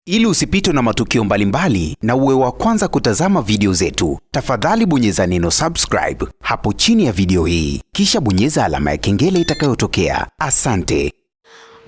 Ili usipitwe na matukio mbalimbali na uwe wa kwanza kutazama video zetu, tafadhali bonyeza neno subscribe hapo chini ya video hii, kisha bonyeza alama ya kengele itakayotokea. Asante.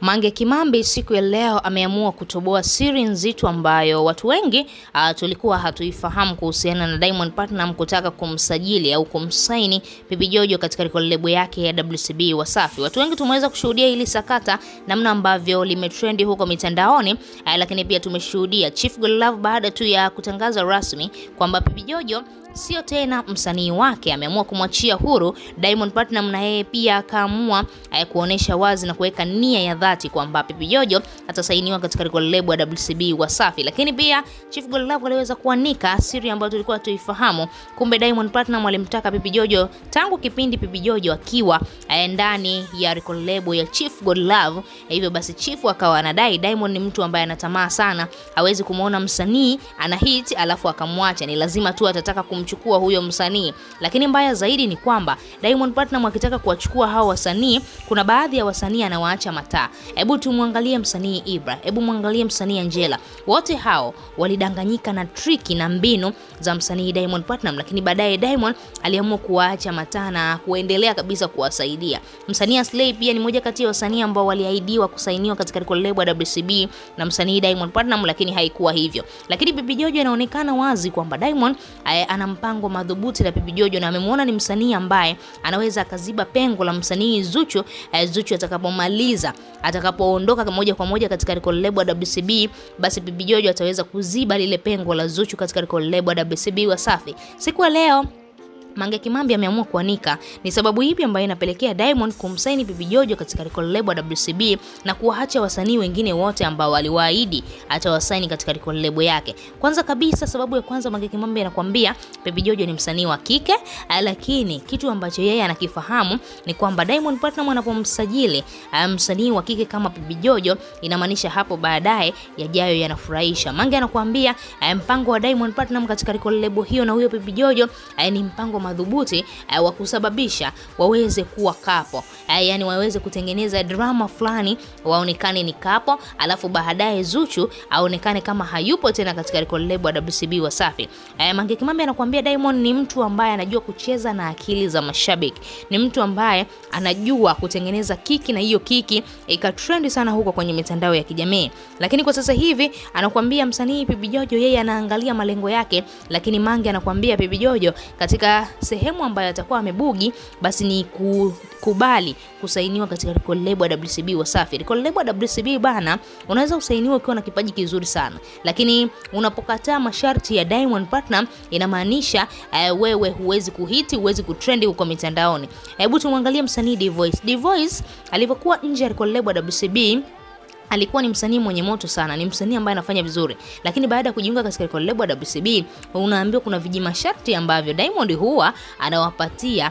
Mange Kimambi siku ya leo ameamua kutoboa siri nzito ambayo watu wengi tulikuwa hatuifahamu kuhusiana na Diamond Platnumz kutaka kumsajili au kumsaini Pipi Jojo katika lebo yake ya WCB Wasafi. Watu wengi tumeweza kushuhudia hili sakata namna ambavyo limetrendi huko mitandaoni, lakini pia tumeshuhudia Chief Godlove baada tu ya kutangaza rasmi kwamba Pipi Jojo sio tena msanii wake, ameamua kumwachia huru Diamond Platnumz, na yeye pia akaamua kuonesha wazi na kuweka nia ya dhati kwamba Pipi Jojo atasainiwa katika lebo ya WCB Wasafi. Lakini pia Chief Godlove aliweza kuanika siri ambayo tulikuwa tuifahamu. Kumbe Diamond Platnumz alimtaka Pipi Jojo tangu kipindi Pipi Jojo akiwa ndani ya lebo ya Chief Godlove. Hivyo basi Chief akawa anadai Diamond ni mtu ambaye anatamaa sana, hawezi kumuona msanii ana hit alafu akamwacha, ni lazima tu atataka kumchukua huyo msanii. Lakini mbaya zaidi ni kwamba Diamond Platnumz akitaka kuwachukua hao wasanii, kuna baadhi ya wasanii anawaacha mataa. Hebu tumwangalie msanii Ibra, hebu muangalie msanii Angela. Wote hao walidanganyika na triki na mbinu za msanii Diamond Platnumz, lakini baadaye Diamond aliamua kuwaacha mataa na kuendelea kabisa kuwasaidia. Msanii Aslay pia ni moja kati ya wasanii ambao waliahidiwa kusainiwa katika lebo ya WCB na msanii Diamond Platnumz, lakini haikuwa hivyo. Lakini Pipi Jojo inaonekana wazi kwamba Diamond ana mpango madhubuti na Pipi Jojo, na amemuona ni msanii ambaye anaweza akaziba pengo la msanii Zuchu. Zuchu atakapoondoka moja kwa moja katika lebo ya WCB, basi Pipi Jojo ataweza kuziba lile pengo la Zuchu katika lebo ya WCB Wasafi. Siku ya leo Mange Kimambi ameamua kuanika ni sababu ipi ambayo inapelekea Diamond kumsaini Pipi Jojo katika lebo ya WCB na kuwaacha wasanii wengine wote ambao aliwaahidi atawasaini katika lebo yake. Kwanza kabisa, sababu ya kwanza, Mange Kimambi anakuambia Pipi Jojo ni msanii wa kike, lakini kitu ambacho yeye anakifahamu ni kwamba Diamond Platnumz anapomsajili msanii wa kike kama Pipi Jojo, inamaanisha hapo baadaye yajayo yanafurahisha. Mange anakuambia mpango wa Diamond Platnumz katika lebo hiyo na huyo Pipi Jojo ni mpango madhubuti wa kusababisha waweze kuwa kapo, yani waweze kutengeneza drama fulani, waonekane ni kapo, alafu baadaye Zuchu aonekane kama hayupo tena katika lebo ya WCB Wasafi. Mange Kimambi anakuambia Diamond ni mtu ambaye anajua kucheza na akili za mashabiki, ni mtu ambaye anajua kutengeneza kiki, na hiyo kiki ikatrend sana huko kwenye mitandao ya kijamii. Lakini kwa sasa hivi anakuambia msanii Pipi Jojo yeye anaangalia malengo yake, lakini Mange anakuambia Pipi Jojo katika sehemu ambayo atakuwa amebugi, basi ni kukubali kusainiwa katika lebo ya WCB Wasafi. Lebo ya WCB bana, unaweza usainiwa ukiwa na kipaji kizuri sana, lakini unapokataa masharti ya Diamond Platnumz inamaanisha wewe huwezi kuhiti, huwezi kutrend huko mitandaoni. Hebu tumwangalie msanii D-Voice. D-Voice alipokuwa nje ya lebo ya WCB alikuwa ni msanii mwenye moto sana, ni msanii ambaye anafanya vizuri, lakini baada ya kujiunga katika lebo ya WCB unaambiwa kuna vijimasharti ambavyo Diamond huwa anawapatia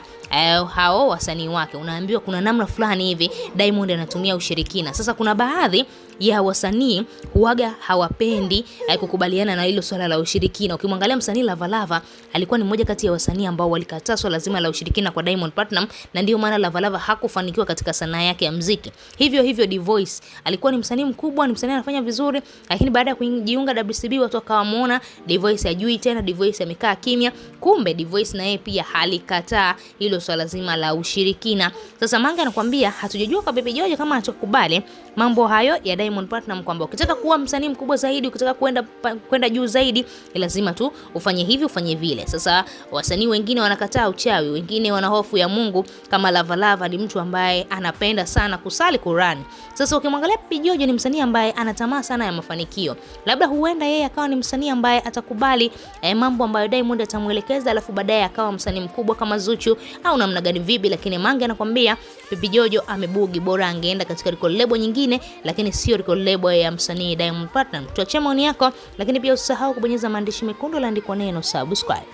hao wasanii wake. Unaambiwa kuna namna fulani hivi Diamond anatumia ushirikina. Sasa kuna baadhi ya wasanii huaga hawapendi kukubaliana na hilo swala la ushirikina. Ukimwangalia msanii Lava Lava alikuwa ni mmoja kati ya wasanii ambao walikataa swala lazima la ushirikina kwa Diamond Platnumz, na ndio maana Lava Lava hakufanikiwa katika sanaa yake ya muziki. Hivyo D-Voice alikuwa ni msanii mkubwa, ni msanii anafanya vizuri, lakini baada ya kujiunga WCB watu wakawamuona D-Voice hajui tena, D-Voice amekaa kimya. Kumbe D-Voice na yeye pia halikataa hilo swala zima la ushirikina. Sasa Mange anakuambia hatujajua kwa Pipi Jojo kama atakubali mambo hayo ya Diamond Platnumz, kwamba ukitaka kuwa msanii mkubwa zaidi, ukitaka kwenda juu zaidi, lazima tu ufanye hivi ufanye vile. Sasa wasanii wengine wanakataa uchawi, wengine wana hofu ya Mungu, kama Lava Lava ni mtu ambaye anapenda sana kusali Qur'an. Sasa ukimwangalia Pipi Jojo ni msanii ambaye anatamaa sana ya mafanikio, labda huenda yeye akawa ni msanii ambaye atakubali mambo ambayo Diamond atamuelekeza, alafu baadaye akawa msanii mkubwa kama Zuchu au namna gani vipi. Lakini Mange anakuambia Pipi Jojo amebugi, bora angeenda katika lebo nyingine, lakini sio lebo ya msanii Diamond Platnumz. Tuachie maoni yako, lakini pia usisahau kubonyeza maandishi mekundu yaliyoandikwa neno subscribe.